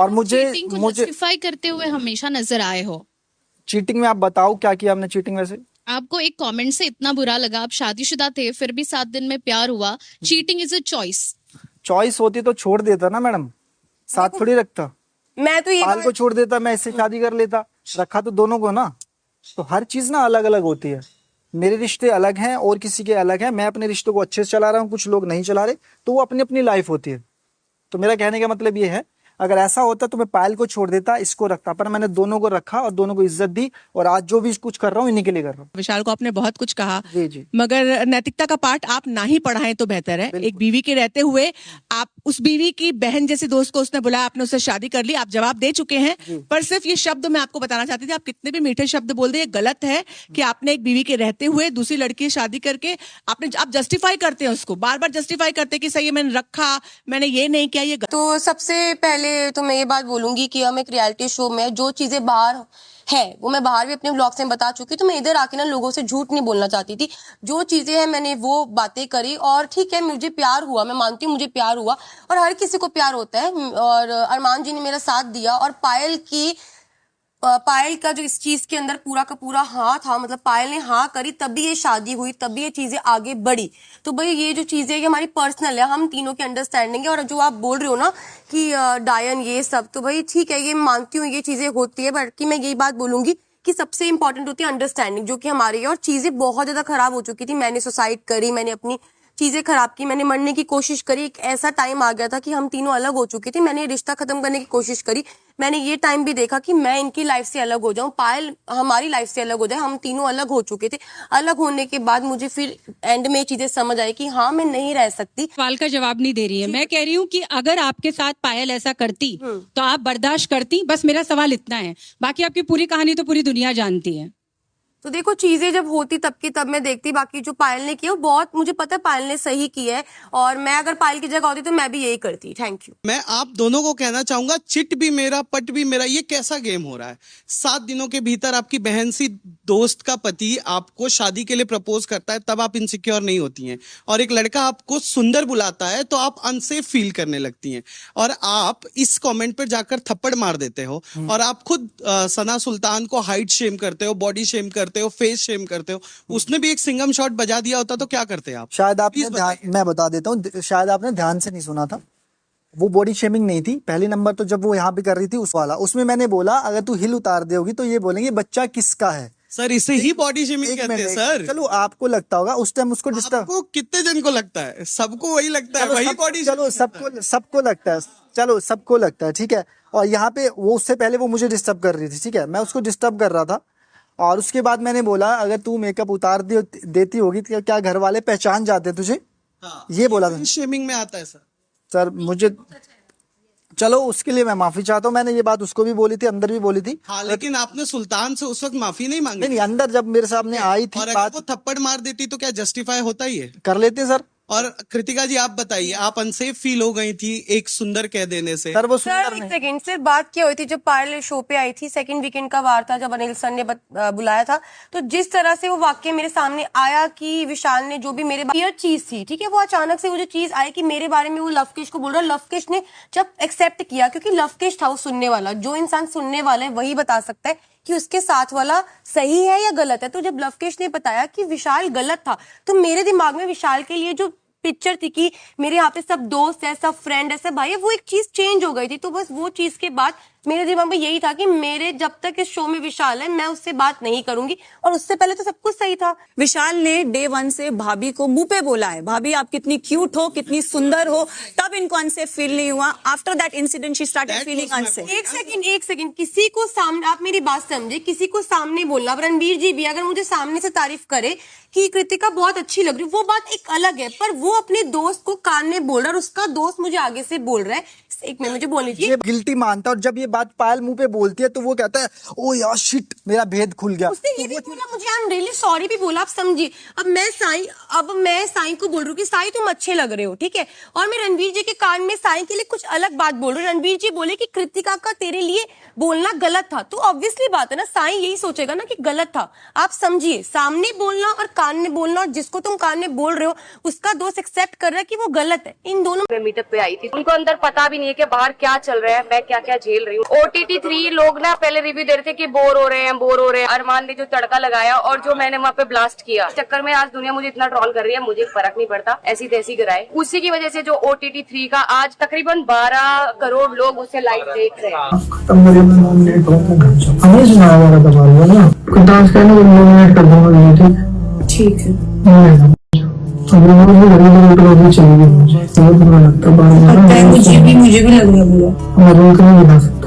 और मुझे जस्टिफाई करते हुए हमेशा नजर आए हो। चीटिंग में आप बताओ क्या किया हमने चीटिंग वैसे? आपको एक कमेंट से इतना बुरा लगा, आप शादीशुदा थे फिर भी 7 दिन में प्यार हुआ। Cheating is a choice. Choice होती तो छोड़ देता ना मैडम, साथ थोड़ी रखता। मैं तो ये पाल को छोड़ देता, मैं इससे शादी कर लेता। रखा तो दोनों को ना। तो हर चीज ना अलग अलग होती है। मेरे रिश्ते अलग हैं और किसी के अलग हैं। मैं अपने रिश्तों को अच्छे से चला रहा हूँ, कुछ लोग नहीं चला रहे, तो वो अपनी अपनी लाइफ होती है। तो मेरा कहने का मतलब ये है, अगर ऐसा होता तो मैं पायल को छोड़ देता, इसको रखता, पर मैंने दोनों को रखा और दोनों को इज्जत दी। और आज जो भी कुछ कर रहा हूँ इन्हीं के लिए कर रहा हूँ। विशाल को आपने बहुत कुछ कहा, जी जी, मगर नैतिकता का पाठ आप ना ही पढ़ाएं तो बेहतर है। एक बीवी के रहते हुए आप उस बीवी की बहन जैसे दोस्त को उसने बुलाया, आपने उससे शादी कर ली, आप जवाब दे चुके हैं। पर सिर्फ ये शब्द मैं आपको बताना चाहती थी, आप कितने भी मीठे शब्द बोल दे, ये गलत है कि आपने एक बीवी के रहते हुए दूसरी लड़की से शादी करके आप जस्टिफाई करते हैं उसको, बार बार जस्टिफाई करते हैं कि सही है मैंने रखा, मैंने ये नहीं किया, ये तो सबसे पहले तो मैं ये बात बोलूंगी कि हम एक रियलिटी शो में जो चीजें बाहर है वो मैं बाहर भी अपने ब्लॉग से बता चुकी, तो मैं इधर आके ना लोगों से झूठ नहीं बोलना चाहती थी। जो चीजें हैं मैंने वो बातें करी, और ठीक है मुझे प्यार हुआ, मैं मानती हूँ मुझे प्यार हुआ, और हर किसी को प्यार होता है। और अरमान जी ने मेरा साथ दिया, और पायल का जो इस चीज के अंदर पूरा का पूरा हाँ था, मतलब पायल ने हाँ करी तभी ये शादी हुई, तभी ये चीजें आगे बढ़ी। तो भाई ये जो चीजें ये हमारी पर्सनल है, हम तीनों की अंडरस्टैंडिंग है। और जो आप बोल रहे हो ना कि डायन ये सब, तो भाई ठीक है, ये मानती हूँ ये चीजें होती है, बट मैं यही बात बोलूंगी कि सबसे इंपॉर्टेंट होती है अंडरस्टैंडिंग, जो कि हमारी है। और चीजें बहुत ज्यादा खराब हो चुकी थी, मैंने सुसाइड करी, मैंने अपनी चीजें खराब की, मैंने मरने की कोशिश करी। एक ऐसा टाइम आ गया था कि हम तीनों अलग हो चुके थे, मैंने रिश्ता खत्म करने की कोशिश करी। मैंने ये टाइम भी देखा कि मैं इनकी लाइफ से अलग हो जाऊं, पायल हमारी लाइफ से अलग हो जाए, हम तीनों अलग हो चुके थे। अलग होने के बाद मुझे फिर एंड में चीजें समझ आई कि हाँ मैं नहीं रह सकती। सवाल का जवाब नहीं दे रही है, मैं कह रही हूँ कि अगर आपके साथ पायल ऐसा करती तो आप बर्दाश्त करती, बस मेरा सवाल इतना है। बाकी आपकी पूरी कहानी तो पूरी दुनिया जानती है। तो देखो चीजें जब होती तब की तब मैं देखती, बाकी जो पायल ने किया वो बहुत, मुझे पता है पायल ने सही किया है, और मैं अगर पायल की जगह होती तो मैं भी यही करती। Thank you. मैं आप दोनों को कहना चाहूंगा, चिट भी मेरा पट भी मेरा, ये कैसा गेम हो रहा है? 7 दिनों के भीतर आपकी बहन सी दोस्त का पति आपको शादी के लिए प्रपोज करता है, तब आप इनसिक्योर नहीं होती हैं। और एक लड़का आपको सुंदर बुलाता है तो आप अनसेफ फील करने लगती हैं, और आप इस कमेंट पर जाकर थप्पड़ मार देते हो। और आप खुद सना सुल्तान को हाइट शेम करते हो, बॉडी शेम करते हो, फेस शेम करते हो। उसने भी एक सिंगम शॉट बजा दिया होता तो क्या करते आप? शायद आपने मैं बता देता हूँ, शायद आपने ध्यान से नहीं सुना था। वो बॉडी शेमिंग नहीं थी। पहली नंबर तो जब वो यहाँ पे कर रही थी उस वाला, उसमें मैंने बोला अगर तू हिल उतार दोगी तो ये बोलेंगे बच्चा किसका है। सर इसे ही बॉडी शेमिंग कहते हैं सर। चलो आपको लगता होगा उस टाइम, उसको डिस्टर्ब, आपको कितने जन को लगता है? सबको वही लगता है, वही बॉडी। चलो सबको लगता है, चलो सबको लगता है, ठीक है। और यहाँ पे वो उससे पहले वो मुझे डिस्टर्ब कर रही थी, ठीक है, मैं उसको डिस्टर्ब कर रहा था। और उसके बाद मैंने बोला अगर तू मेकअप उतार देती होगी तो क्या घर वाले पहचान जाते तुझे? हाँ, ये बोला था। शेमिंग में आता है सर। सर मुझे, चलो उसके लिए मैं माफी चाहता हूँ। मैंने ये बात उसको भी बोली थी, अंदर भी बोली थी। हाँ, लेकिन आपने सुल्तान से उस वक्त माफी नहीं मांगी? नहीं, अंदर जब मेरे सामने आई थी और अगर बात, वो थप्पड़ मार देती तो क्या जस्टिफाई होता ही है? कर लेते सर। और कृतिका जी आप बताइए, आप अनसेफ फील हो गई थी एक सुंदर कह देने से? सर वो सर सुंदर एक नहीं। सेकंड, सिर्फ बात क्या हुई थी जब पायल शो पे आई थी, सेकंड वीकेंड का वार था जब अनिल सर ने बुलाया था, तो जिस तरह से वो वाक्य मेरे सामने आया कि विशाल ने जो भी मेरे बारे चीज थी, ठीक है, वो अचानक से वो जो चीज आई कि मेरे बारे में वो लवकेश को बोल रहा है। लवकेश ने जब एक्सेप्ट किया, क्योंकि लवकेश था वो सुनने वाला, जो इंसान सुनने वाला है वही बता सकता है कि उसके साथ वाला सही है या गलत है। तो जब लवकेश ने बताया कि विशाल गलत था, तो मेरे दिमाग में विशाल के लिए जो पिक्चर थी कि मेरे यहाँ पे सब दोस्त है, सब फ्रेंड है, सब भाई है, वो एक चीज चेंज हो गई थी। तो बस वो चीज के बाद मेरे दिमाग में यही था कि मेरे जब तक इस शो में विशाल है मैं उससे बात नहीं करूंगी, और उससे पहले तो सब कुछ सही था। विशाल ने डे 1 से भाभी को मुंह पे बोला है, भाभी आप कितनी क्यूट हो, कितनी सुंदर हो, तब इनको अनसेफ फील नहीं हुआ। After that incident she started feeling unsafe. एक सेकंड, किसी को सामने, आप मेरी बात समझे, किसी को सामने बोलना, अब रणवीर जी भी अगर मुझे सामने से तारीफ करे कि कृतिका बहुत अच्छी लग रही है, वो बात एक अलग है, पर वो अपने दोस्त को कान में बोल रहा है और उसका दोस्त मुझे आगे से बोल रहा है। एक मिनट मुझे बोलनी चाहिए। गिल्टी मानता, और जब ये बात पायल मुंह पे बोलती है तो वो कहता है ओ यार शिट, मेरा भेद खुल गया। उसने ये भी बोला मुझे, आई एम रियली सॉरी भी बोला, आप समझिए। अब मैं साईं को बोल रही हूँ कि साईं तुम अच्छे लग रहे हो, ठीक है, और मैं रणवीर जी के कान में साईं के लिए कुछ अलग बात बोल रही हूँ। रणवीर जी बोले कि कृतिका का तेरे लिए बोलना गलत था, तो ऑब्वियसली बात है ना, साईं यही सोचेगा ना कि गलत था। आप समझिए, सामने बोलना और कान में बोलना, और जिसको तुम कान में बोल रहे हो उसका दोस्त एक्सेप्ट कर रहा है कि वो गलत है। इन दोनों मैं मीटअप पे आई थी, उनको अंदर पता भी नहीं है कि बाहर क्या चल रहा है, मैं क्या क्या झेल रही हूँ। OTT 3 लोग ना पहले रिव्यू दे रहे थे कि बोर हो रहे हैं। अरमान ने जो तड़का लगाया और जो मैंने वहाँ पे ब्लास्ट किया, इस चक्कर में आज दुनिया मुझे इतना ट्रोल कर रही है, मुझे फर्क नहीं पड़ता, ऐसी तैसी कराए। उसी की वजह से जो OTT 3 का आज तकरीबन 12 करोड़ लोग उसे लाइव देख रहे हैं। खत्म करिए, मैं नॉमिनेट होता हूँ। हमें सुनाया वाला दबा लिया ना, कुछ डांस करने को नॉमिनेट कर दूंगा। ठीक है। अब रोज भी घड़ी रोटी चाहिए मुझे, बहुत बुरा लगता है। मुझे भी लग रहा है बुरा, मैं रोक नहीं बना सकता।